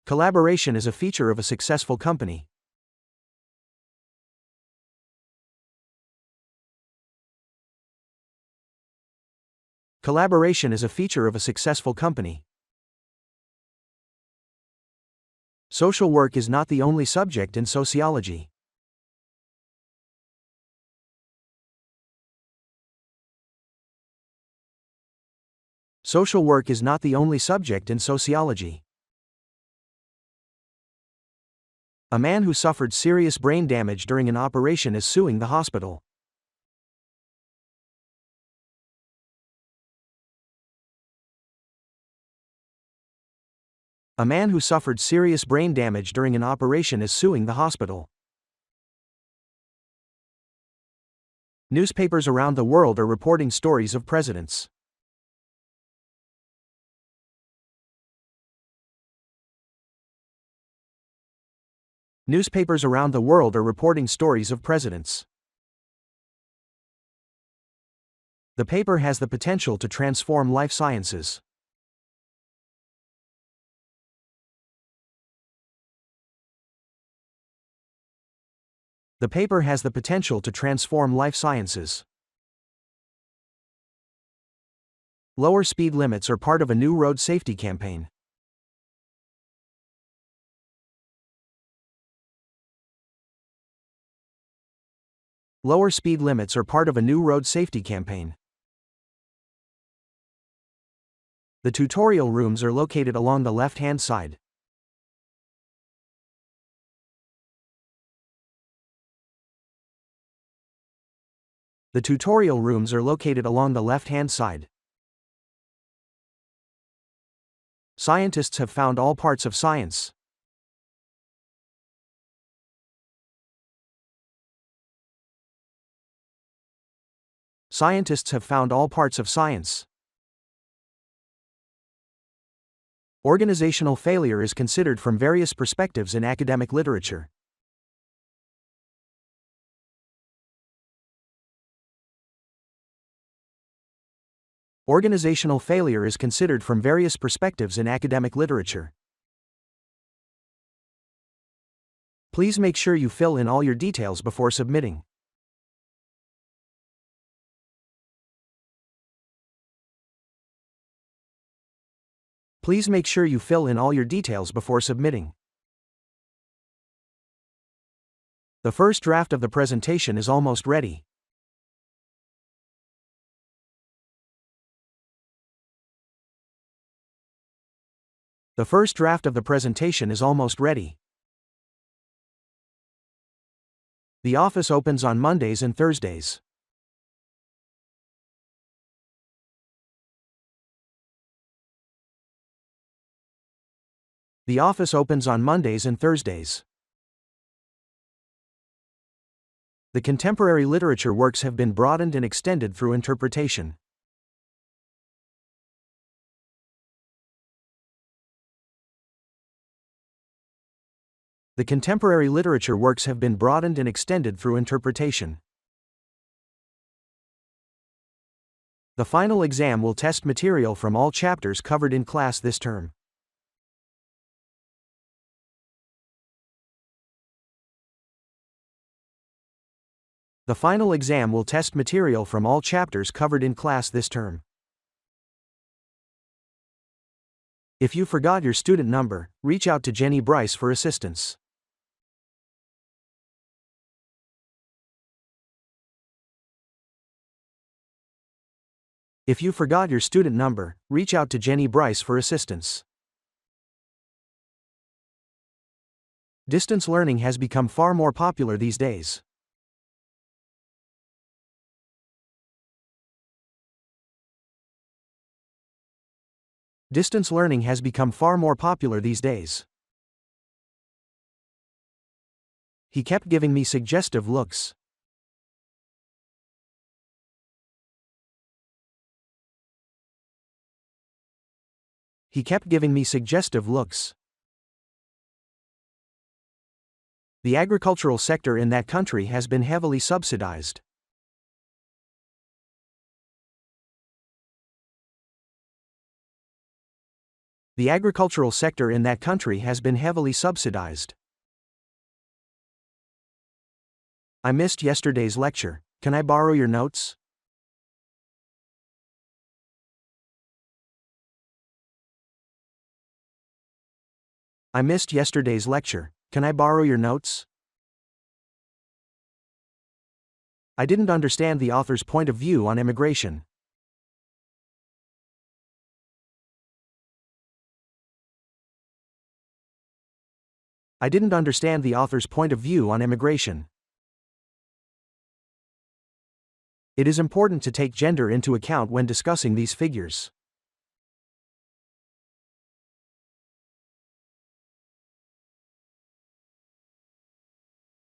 Collaboration is a feature of a successful company. Collaboration is a feature of a successful company. Social work is not the only subject in sociology. Social work is not the only subject in sociology. A man who suffered serious brain damage during an operation is suing the hospital. A man who suffered serious brain damage during an operation is suing the hospital. Newspapers around the world are reporting stories of presidents. Newspapers around the world are reporting stories of presidents. The paper has the potential to transform life sciences. The paper has the potential to transform life sciences. Lower speed limits are part of a new road safety campaign. Lower speed limits are part of a new road safety campaign. The tutorial rooms are located along the left-hand side. The tutorial rooms are located along the left-hand side. Scientists have found all parts of science. Scientists have found all parts of science. Organizational failure is considered from various perspectives in academic literature. Organizational failure is considered from various perspectives in academic literature. Please make sure you fill in all your details before submitting. Please make sure you fill in all your details before submitting. The first draft of the presentation is almost ready. The first draft of the presentation is almost ready. The office opens on Mondays and Thursdays. The office opens on Mondays and Thursdays. The contemporary literature works have been broadened and extended through interpretation. The contemporary literature works have been broadened and extended through interpretation. The final exam will test material from all chapters covered in class this term. The final exam will test material from all chapters covered in class this term. If you forgot your student number, reach out to Jenny Bryce for assistance. If you forgot your student number, reach out to Jenny Bryce for assistance. Distance learning has become far more popular these days. Distance learning has become far more popular these days. He kept giving me suggestive looks. He kept giving me suggestive looks. The agricultural sector in that country has been heavily subsidized. The agricultural sector in that country has been heavily subsidized. I missed yesterday's lecture. Can I borrow your notes? I missed yesterday's lecture. Can I borrow your notes? I didn't understand the author's point of view on immigration. I didn't understand the author's point of view on immigration. It is important to take gender into account when discussing these figures.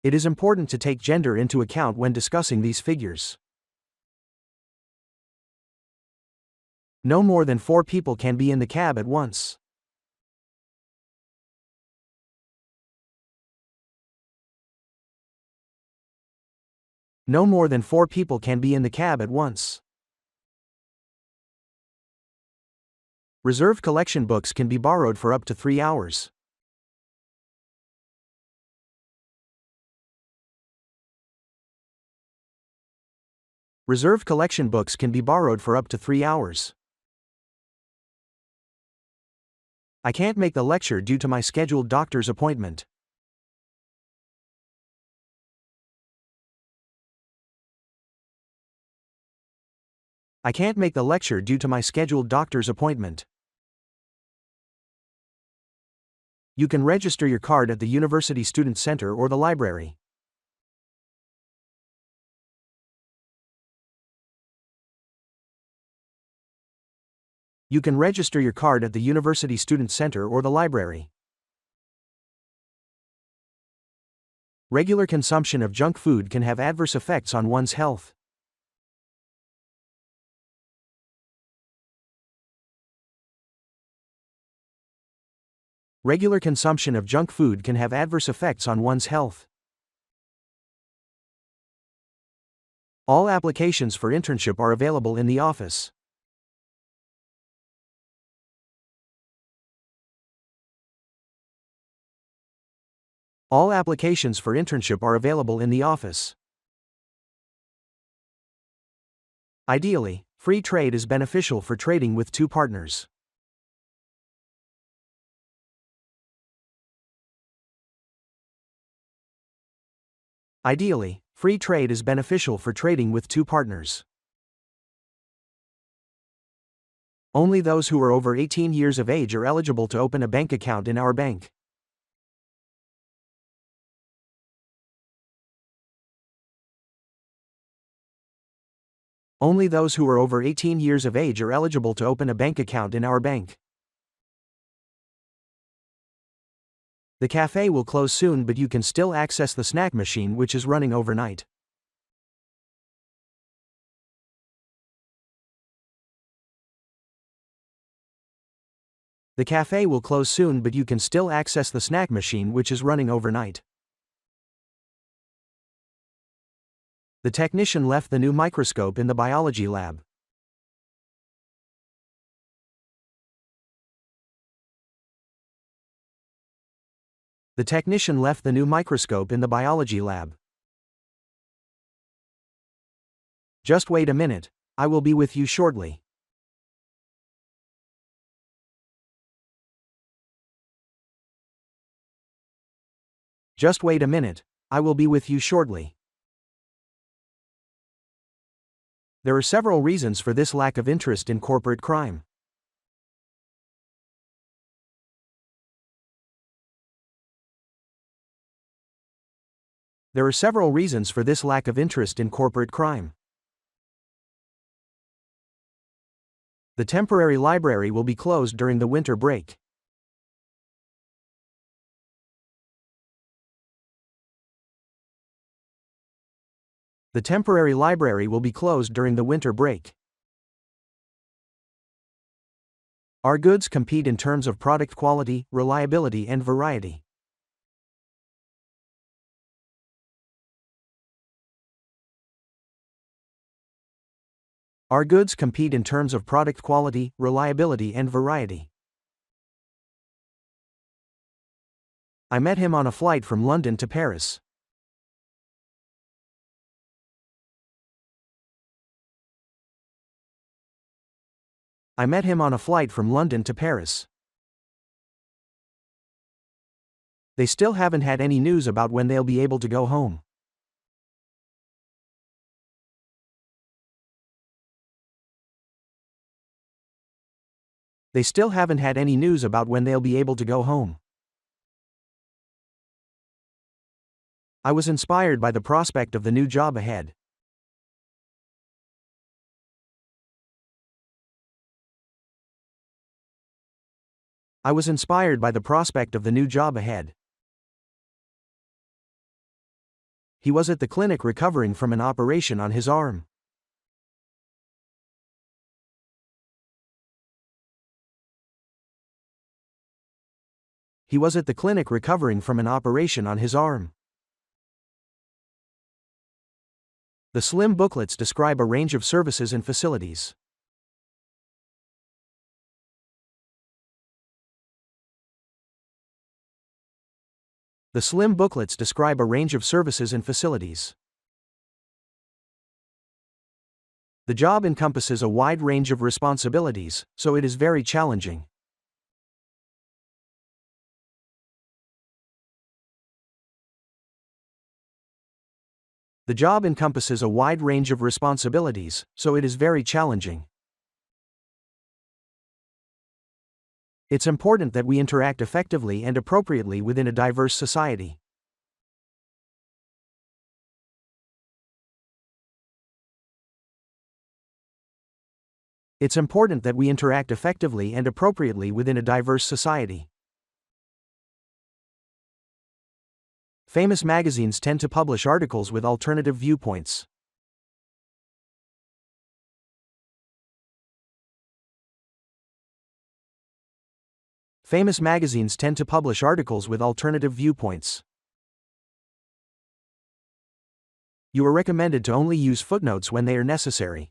It is important to take gender into account when discussing these figures. No more than 4 people can be in the cab at once. No more than 4 people can be in the cab at once. Reserved collection books can be borrowed for up to 3 hours. Reserved collection books can be borrowed for up to 3 hours. I can't make the lecture due to my scheduled doctor's appointment. I can't make the lecture due to my scheduled doctor's appointment. You can register your card at the University Student Center or the library. You can register your card at the University Student Center or the library. Regular consumption of junk food can have adverse effects on one's health. Regular consumption of junk food can have adverse effects on one's health. All applications for internship are available in the office. All applications for internship are available in the office. Ideally, free trade is beneficial for trading with 2 partners. Ideally, free trade is beneficial for trading with 2 partners. Only those who are over 18 years of age are eligible to open a bank account in our bank. Only those who are over 18 years of age are eligible to open a bank account in our bank. The cafe will close soon, but you can still access the snack machine, which is running overnight. The cafe will close soon, but you can still access the snack machine, which is running overnight. The technician left the new microscope in the biology lab. The technician left the new microscope in the biology lab. Just wait a minute, I will be with you shortly. Just wait a minute, I will be with you shortly. There are several reasons for this lack of interest in corporate crime. There are several reasons for this lack of interest in corporate crime. The temporary library will be closed during the winter break. The temporary library will be closed during the winter break. Our goods compete in terms of product quality, reliability, and variety. Our goods compete in terms of product quality, reliability, and variety. I met him on a flight from London to Paris. I met him on a flight from London to Paris. They still haven't had any news about when they'll be able to go home. They still haven't had any news about when they'll be able to go home. I was inspired by the prospect of the new job ahead. I was inspired by the prospect of the new job ahead. He was at the clinic recovering from an operation on his arm. He was at the clinic recovering from an operation on his arm. The slim booklets describe a range of services and facilities. The slim booklets describe a range of services and facilities. The job encompasses a wide range of responsibilities, so it is very challenging. The job encompasses a wide range of responsibilities, so it is very challenging. It's important that we interact effectively and appropriately within a diverse society. It's important that we interact effectively and appropriately within a diverse society. Famous magazines tend to publish articles with alternative viewpoints. Famous magazines tend to publish articles with alternative viewpoints. You are recommended to only use footnotes when they are necessary.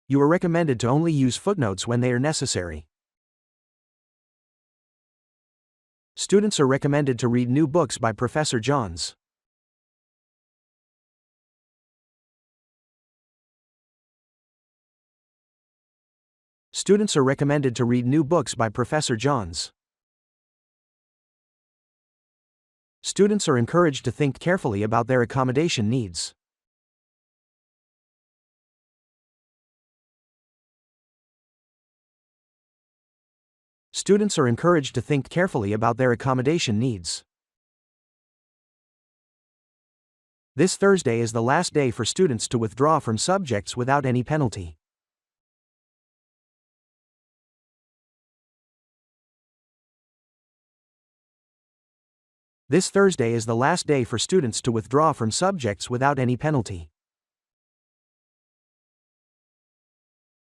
You are recommended to only use footnotes when they are necessary. Students are recommended to read new books by Professor Johns. Students are recommended to read new books by Professor Johns. Students are encouraged to think carefully about their accommodation needs. Students are encouraged to think carefully about their accommodation needs. This Thursday is the last day for students to withdraw from subjects without any penalty. This Thursday is the last day for students to withdraw from subjects without any penalty.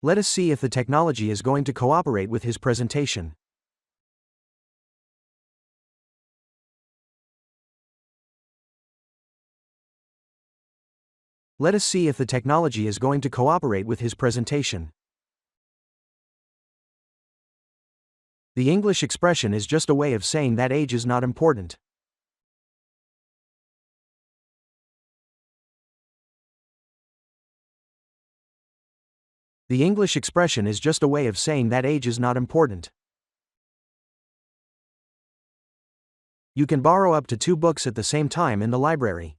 Let us see if the technology is going to cooperate with his presentation. Let us see if the technology is going to cooperate with his presentation. The English expression is just a way of saying that age is not important. The English expression is just a way of saying that age is not important. You can borrow up to 2 books at the same time in the library.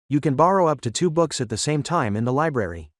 You can borrow up to 2 books at the same time in the library.